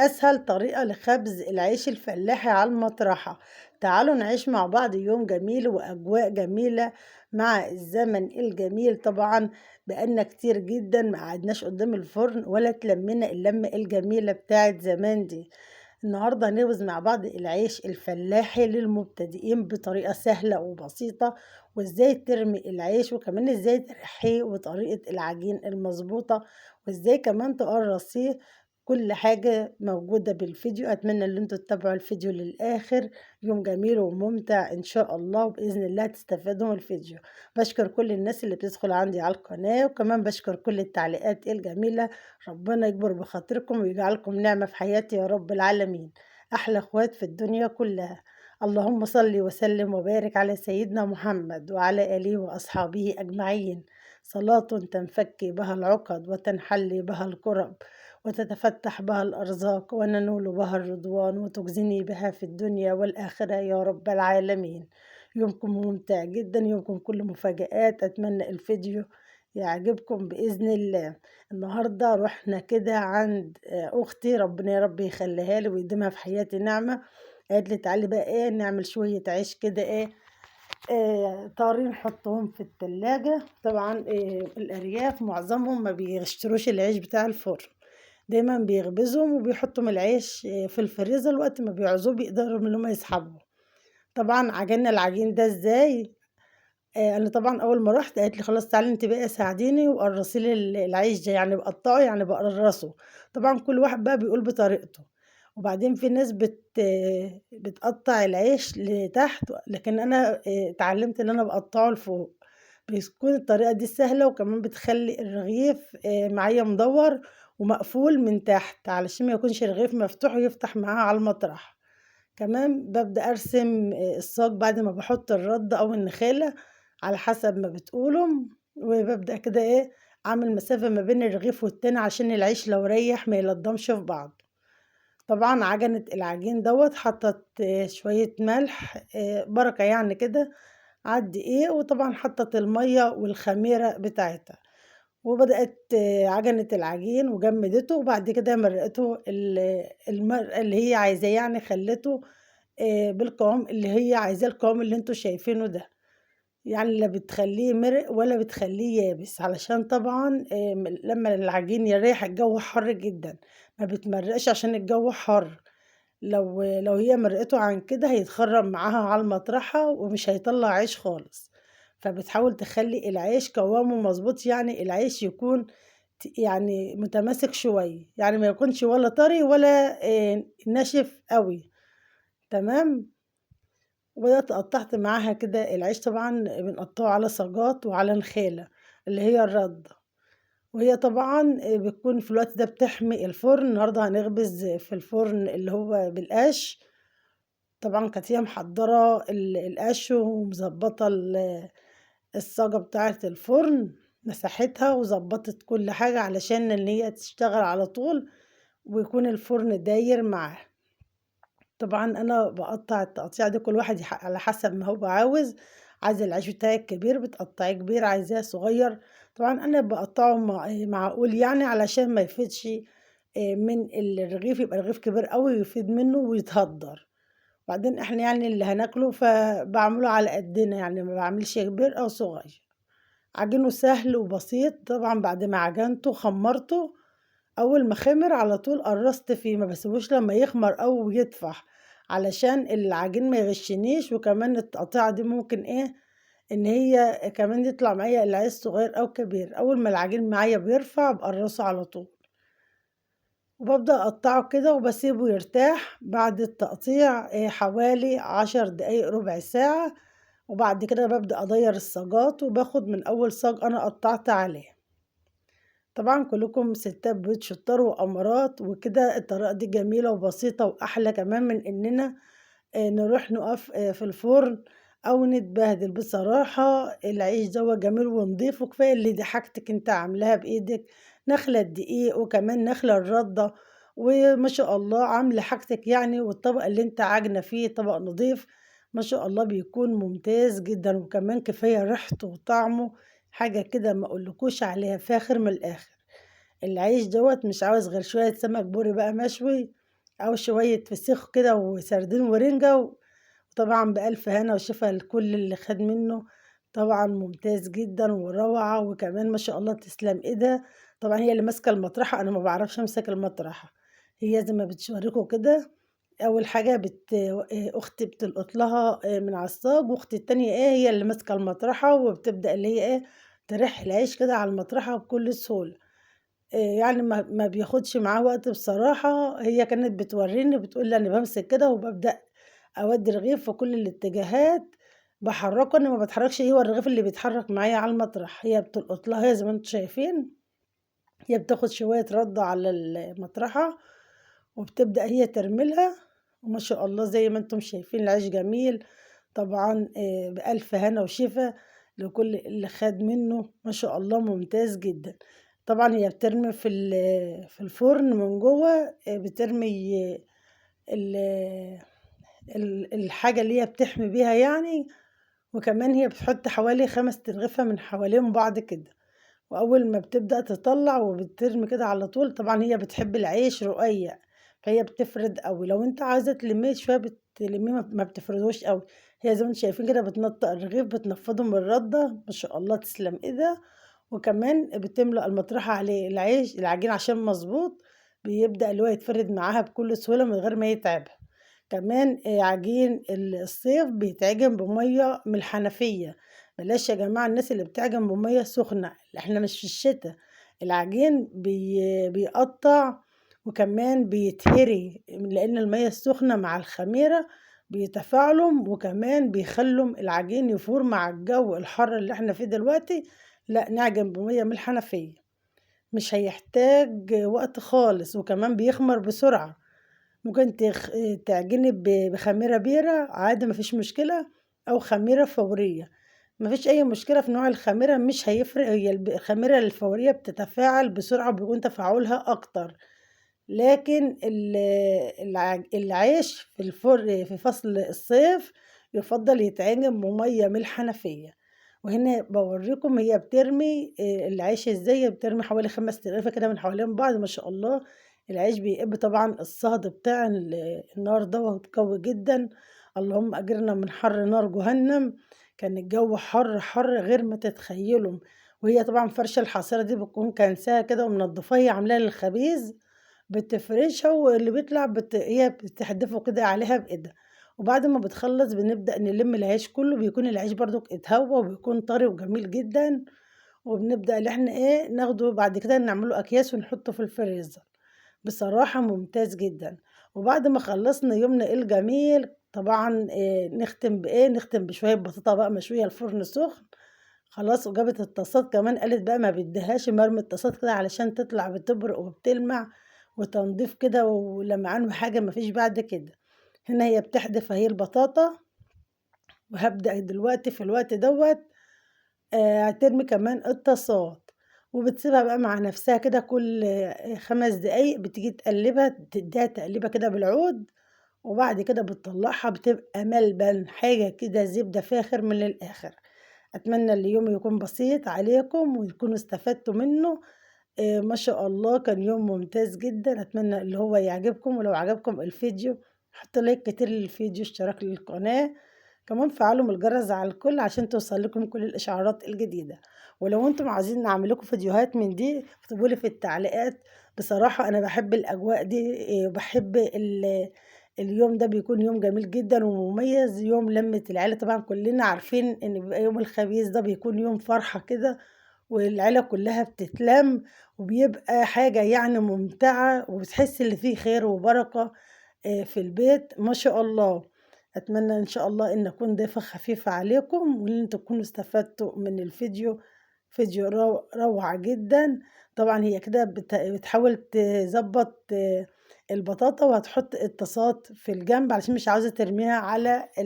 أسهل طريقة لخبز العيش الفلاحي على المطرحة. تعالوا نعيش مع بعض يوم جميل وأجواء جميلة مع الزمن الجميل. طبعا بقالنا كتير جدا ما قعدناش قدام الفرن ولا تلمنا اللمة الجميلة بتاعت زمان دي. النهاردة هنخبز مع بعض العيش الفلاحي للمبتدئين بطريقة سهلة وبسيطة، وازاي ترمي العيش وكمان ازاي ترحيه وطريقة العجين المظبوطة وازاي كمان تقرصيه. كل حاجة موجودة بالفيديو. أتمنى إن انتوا تتابعوا الفيديو للآخر. يوم جميل وممتع إن شاء الله، وبإذن الله تستفادوا من الفيديو. بشكر كل الناس اللي بتدخل عندي على القناة، وكمان بشكر كل التعليقات الجميلة. ربنا يكبر بخاطركم ويجعلكم نعمة في حياتي يا رب العالمين. أحلى أخوات في الدنيا كلها. اللهم صل وسلم وبارك على سيدنا محمد وعلى آله وأصحابه أجمعين. صلاة تنفك بها العقد وتنحل بها الكرب وتتفتح بها الأرزاق وننول بها الرضوان وتجزني بها في الدنيا والآخرة يا رب العالمين. يومكم ممتع جدا، يومكم كله مفاجآت. أتمنى الفيديو يعجبكم بإذن الله. النهاردة رحنا كده عند أختي، ربنا يا رب يخليها لي ويديمها في حياتي نعمة. قالت لي تعالي بقى نعمل شوية عيش كده طارين نحطهم في التلاجة. طبعا الأرياف معظمهم ما بيشتروش العيش بتاع الفرن، دايما بيخبزهم وبيحطوا من العيش في الفريزر. وقت ما بيعوزوه بيقدروا من هم يسحبوا. طبعا عجننا العجين ده ازاي؟ انا طبعا اول ما رحت قالت لي خلاص تعالي انت بقى ساعديني وقرصي لي العيش ده، يعني بقطعه يعني بقرصه. طبعا كل واحد بقى بيقول بطريقته. وبعدين في ناس بتقطع العيش لتحت، لكن انا اتعلمت ان انا بقطعه لفوق. بتكون الطريقة دي سهلة، وكمان بتخلي الرغيف معايا مدور ومقفول من تحت علشان ما يكونش الرغيف مفتوح ويفتح معاه على المطرح. كمان ببدأ أرسم الصاج بعد ما بحط الرد أو النخالة على حسب ما بتقولوا. وببدأ كده أعمل مسافة ما بين الرغيف والتاني عشان العيش لو ريح ما يلضمش في بعض. طبعا عجنة العجين دوت حطت شوية ملح بركة يعني كده على الدقيق، وطبعا حطت المية والخميرة بتاعتها. وبدأت عجنة العجين وجمدته، وبعد كده مرقته المرقة اللي هي عايزاه، يعني خلته بالقوام اللي هي عايزاه، القوام اللي انتوا شايفينه ده. يعني لا بتخليه مرق ولا بتخليه يابس، علشان طبعا لما العجين يريح الجو حر جدا ما بتمرقش عشان الجو حر. لو هي مرقته عن كده هيتخرم معاها على المطرحة ومش هيطلع عيش خالص. فبتحاول تخلي العيش قوامه مظبوط، يعني العيش يكون يعني متماسك شوية، يعني ما يكونش ولا طري ولا ناشف قوي. تمام. وبدأت قطعت معاها كده العيش. طبعا بنقطعه على صاجات وعلى نخالة اللي هي الردة. وهي طبعا بتكون في الوقت ده بتحمي الفرن. النهارده هنخبز في الفرن اللي هو بالقش. طبعا كانت هي محضرة القش ومظبطة الصاجة بتاعة الفرن، مساحتها وظبطت كل حاجة علشان ان هي تشتغل على طول ويكون الفرن داير معاه. طبعا انا بقطع التقطيع دي كل واحد على حسب ما هو عاوز. عايز العيش بتاعي كبير بتقطعيه كبير، عايزاه صغير. طبعا انا بقطعه معقول يعني علشان ما يفيدش من الرغيف، يبقى الرغيف كبير قوي يفيد منه ويتهدر. بعدين احنا يعني اللي هناكله فبعمله على قدنا، يعني ما بعملش كبير او صغير. عجينه سهل وبسيط. طبعا بعد ما عجنته خمرته، اول ما خمر على طول قرصت فيه، ما بسيبوش لما يخمر او يطفح علشان العجين ما يغشنيش. وكمان التقطيعه دي ممكن ان هي كمان يطلع معايا العيش صغير او كبير. اول ما العجين معايا بيرفع بقرصه على طول، وببدأ أقطعه كده وبسيبه يرتاح بعد التقطيع حوالي 10 دقايق ربع ساعة. وبعد كده ببدأ أدير الصاجات وباخد من أول صاج أنا قطعت عليه. طبعا كلكم ستات بيوت شطار وأمارات وكده. الطريقة دي جميلة وبسيطة وأحلى كمان من إننا نروح نقف في الفرن أو نتبهدل. بصراحة العيش ده جميل ونضيف، وكفاية اللي دي حاجتك انت عاملاها بإيدك، نخلة الدقيق وكمان نخلة الردة. وما شاء الله عاملة حاجتك يعني. والطبق اللي انت عاجنة فيه طبق نضيف ما شاء الله بيكون ممتاز جدا. وكمان كفاية ريحته وطعمه حاجة كده ما اقولكوش عليها، فاخر من الآخر. العيش دوت مش عاوز غير شوية سمك بوري بقى مشوي أو شوية فسيخ كده وسردين ورنجة. وطبعًا بألف هنا وشفا لكل اللي خَد منّه، طبعًا ممتاز جدًا وروعة، وكمان ما شاء الله تسلم إيدها. طبعًا هي اللي ماسكة المطرحة، أنا ما باعرفش أمسك المطرحة، هي زي ما بتوريكم كده. أول حاجة أختي بتلقط لها من على الصاج، وأختي التانية هي اللي ماسكة المطرحة، وبتبدأ اللي هي ترِح العيش كده على المطرحة بكل سهولة. يعني ما بياخدش معاه وقت بصراحة. هي كانت بتورّيني بتقول لي: "أنا بامسك كده وبابدأ أودّي رغيف في كل الاتجاهات، باحرّكه، أنا ما باتحرّكش، هو الرغيف اللي بيتحرّك معايا على المطرح." هي بتلقط لها زي ما أنتم شايفين، هي بتاخد شوية رَدّة على المطرحة، وبتبدأ هي ترمي لها. وما شاء الله زي ما أنتم شايفين العيش جميل، طبعًا بألف هنا وشفا لكل اللي خَد منّه، ما شاء الله ممتاز جدًا. طبعًا هي بترمي في الفرن من جوّه، بترمي ال الحاجة اللي هي بتحمي بيها يعني، وكمان هي بتحط حوالي 5 أرغفة من حوالين بعض كده. وأول ما بتبدأ تطلّع وبترمي كده على طول، طبعًا هي بتحب العيش رقيّق، فهي بتفرد أوي، لو أنتِ عايزة تلمّيه شوية بتلمّيه ما بتفردهوش أوي، هي زي ما أنتم شايفين كده بتنطّق الرغيف بتنفّضه من الردّة، ما شاء الله تسلم إيدها. وكمان بتملأ المطرحة عليه العجين عشان مضبوط، بيبدأ اللي هو يتفرد معاها بكل سهولة من غير ما يتعبها. كمان عجين الصيف بيتعجن بمَيّة من الحنفية، بلاش يا جماعة الناس اللي بتعجن بمَيّة سخنة، إحنا مش في الشتا، العجين بيقطّع وكمان بيتهري، لإن المَيّة السخنة مع الخميرة بيتفاعلوا، وكمان بيخلّوا العجين يفور مع الجو الحَر اللي إحنا فيه دلوقتي. لأ، نعجن بمَيّة من الحنفية، مش هيحتاج وقت خالص، وكمان بيخمر بسرعة. ممكن تعجني بخميرة بيرة عادي ما فيش مشكلة، أو خميرة فورية، ما فيش أي مشكلة في نوع الخميرة مش هيفرق، هي الخميرة الفورية بتتفاعل بسرعة وبيكون تفاعلها أكتر. لكن العيش في فصل الصيف يُفضّل يتعجن بمَيّة من الحنفية. وهنا باورّيكم هي بترمي العيش إزاي، هي بترمي حوالي 5 ترغيفة كده من حوالين بعض، ما شاء الله العيش بيقِب. طبعًا الصهد بتاع النار دوّة قوي جدًا، اللهم أجرنا من حَر نار جهنم. كان الجو حَر، حَر غير ما تتخيّلوا. وهي طبعًا فارشة الحصيرة دي بتكون كانساها كده ومنضّفاها، هي عاملاها للخبيز، بتفرشها واللي بيطلع هي بتحدفه كده عليها بإيدها. وبعد ما بتخلّص بنبدأ نلِم العيش كلّه، بيكون العيش برضُك اتهوّى وبيكون طري وجميل جدًا. وبنبدأ اللي إحنا ناخده بعد كده نعمله أكياس ونحطه في الفريزر، بصراحة ممتاز جدًا. وبعد ما خلّصنا يومنا الجميل طبعًا نختم نختم بشوية بطاطا بقى مشوية الفرن سخن، خلاص. وجابت الطاسات كمان قالت بقى ما بدهاش مرمي الطاسات كده علشان تطلع بتبرق وبتلمع، وتنضيف كده ولمعان وحاجة ما فيش بعد كده. هنا هي بتحدف أهي البطاطا، وهابدأ دلوقتي في الوقت دوّة هترمي كمان الطاسات، وبتسيبها بقى مع نفسها كده كل 5 دقايق بتيجي تقلّبها تدّيها تقليبة كده بالعود، وبعد كده بتطلّعها بتبقى ملبن، حاجة كده زبدة فاخر من الآخر. أتمنى اليوم يكون بسيط عليكم وتكونوا استفدتوا منه. ما شاء الله كان يوم ممتاز جدًا، أتمنى اللي هو يعجبكم، ولو عجبكم الفيديو حطّوا لايك كتير للفيديو، اشتراك للقناة، كمان فعّلوا من الجرس على الكل عشان توصل لكم كل الإشعارات الجديدة. ولو أنتم عايزين نعمل لكم فيديوهات من دي اكتبوا لي في التعليقات، بصراحة أنا باحب الأجواء دي، باحب اليوم ده بيكون يوم جميل جدًا ومميز، يوم لمّة العيلة. طبعًا كلنا عارفين إن بيبقى يوم الخميس ده بيكون يوم فرحة كده، والعيلة كلّها بتتلَم، وبيبقى حاجة يعني ممتعة، وبتحسّي اللي فيه خير وبركة في البيت ما شاء الله. أتمنى إن شاء الله إن أكون ضيفة خفيفة عليكم، وإن أنتم تكونوا استفدتوا من الفيديو، فيديو روعة جدًا. طبعًا هي كده بتحاول تضبّط البطاطا، وهتحط الطاسات في الجنب علشان مش عاوزة ترميها على